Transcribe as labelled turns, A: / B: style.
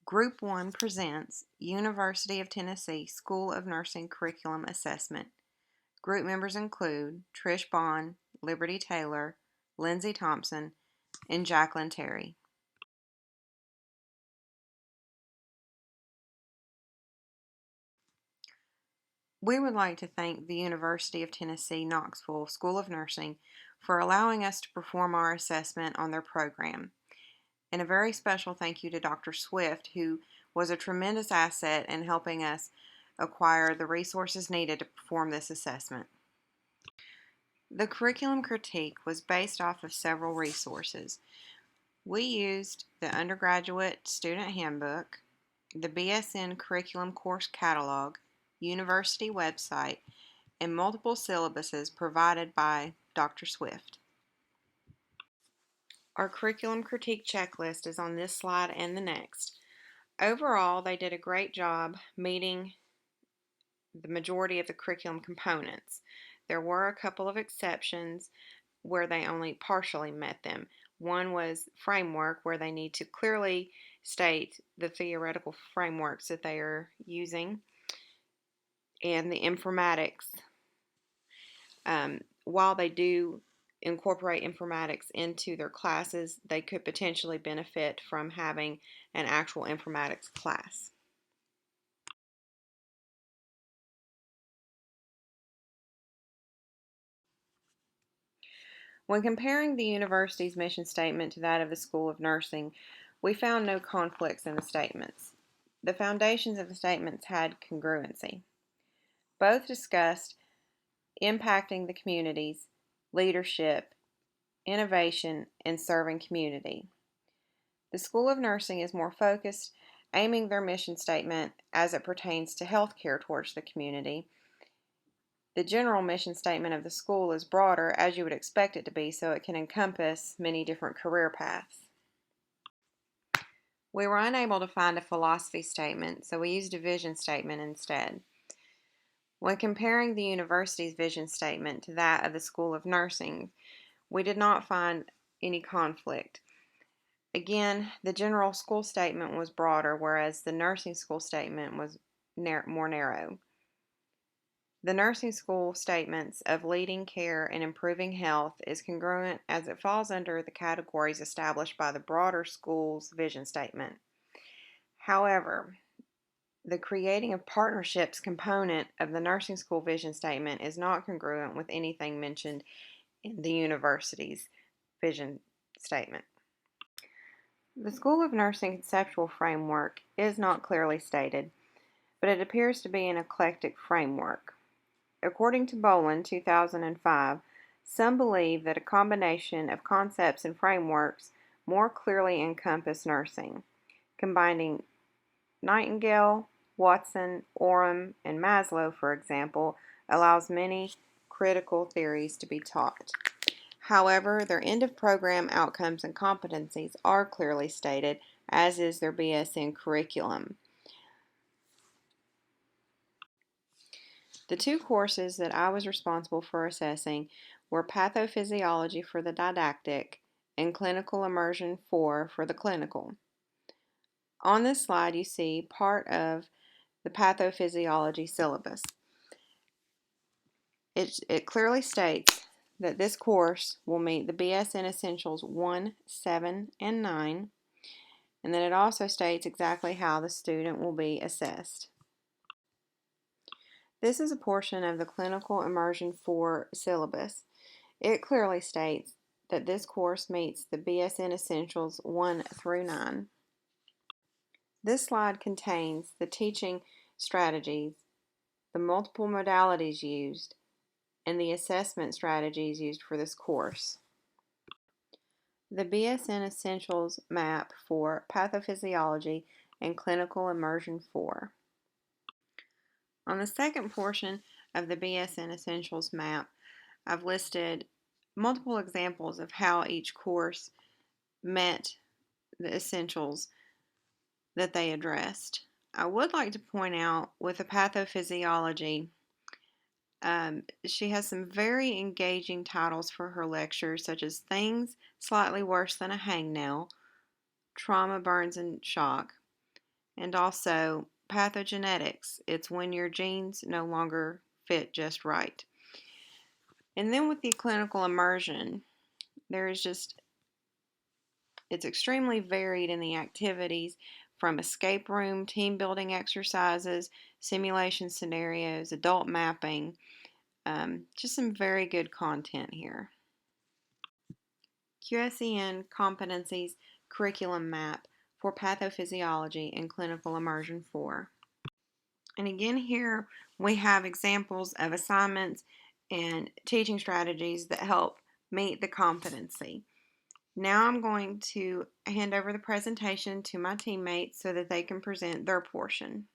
A: Group 1 presents University of Tennessee School of Nursing Curriculum Assessment. Group members include Trish Bond, Liberty Taylor, Lindsay Thompson, and Jacqueline Terry. We would like to thank the University of Tennessee Knoxville School of Nursing for allowing us to perform our assessment on their program. And a very special thank you to Dr. Swift, who was a tremendous asset in helping us acquire the resources needed to perform this assessment. The curriculum critique was based off of several resources. We used the undergraduate student handbook, the BSN curriculum course catalog, university website, and multiple syllabuses provided by Dr. Swift. Our curriculum critique checklist is on this slide and the next. Overall, they did a great job meeting the majority of the curriculum components. There were a couple of exceptions where they only partially met them. One was framework, where they need to clearly state the theoretical frameworks that they are using, and the informatics. While they do incorporate informatics into their classes, they could potentially benefit from having an actual informatics class. When comparing the university's mission statement to that of the School of Nursing, we found no conflicts in the statements. The foundations of the statements had congruency. Both discussed impacting the communities, leadership, innovation, and serving community. The School of Nursing is more focused, aiming their mission statement as it pertains to healthcare towards the community. The general mission statement of the school is broader, as you would expect it to be, so it can encompass many different career paths. We were unable to find a philosophy statement, so we used a vision statement instead. When comparing the university's vision statement to that of the School of Nursing, we did not find any conflict. Again, the general school statement was broader, whereas the nursing school statement was more narrow. The nursing school statements of leading care and improving health is congruent as it falls under the categories established by the broader school's vision statement. However, the creating of partnerships component of the nursing school vision statement is not congruent with anything mentioned in the university's vision statement. The School of Nursing conceptual framework is not clearly stated, but it appears to be an eclectic framework. According to Boland, 2005, some believe that a combination of concepts and frameworks more clearly encompass nursing. Combining Nightingale, Watson, Oram, and Maslow, for example, allows many critical theories to be taught. However, their end-of-program outcomes and competencies are clearly stated, as is their BSN curriculum. The two courses that I was responsible for assessing were Pathophysiology for the didactic and Clinical Immersion 4 for the clinical. On this slide, you see part of the pathophysiology syllabus. It clearly states that this course will meet the BSN Essentials 1, 7, and 9, and then it also states exactly how the student will be assessed. This is a portion of the Clinical Immersion 4 syllabus. It clearly states that this course meets the BSN Essentials 1 through 9. This slide contains the teaching strategies, the multiple modalities used, and the assessment strategies used for this course. The BSN Essentials map for Pathophysiology and Clinical Immersion 4. On the second portion of the BSN Essentials map, I've listed multiple examples of how each course met the essentials that they addressed. I would like to point out with the pathophysiology, she has some very engaging titles for her lectures, such as Things Slightly Worse Than a Hangnail, Trauma, Burns, and Shock, and also pathogenetics. It's when your genes no longer fit just right. And then with the clinical immersion, it's extremely varied in the activities from escape room, team building exercises, simulation scenarios, adult mapping, just some very good content here. QSEN Competencies Curriculum Map for Pathophysiology and Clinical Immersion 4. And again here we have examples of assignments and teaching strategies that help meet the competency. Now I'm going to hand over the presentation to my teammates so that they can present their portion.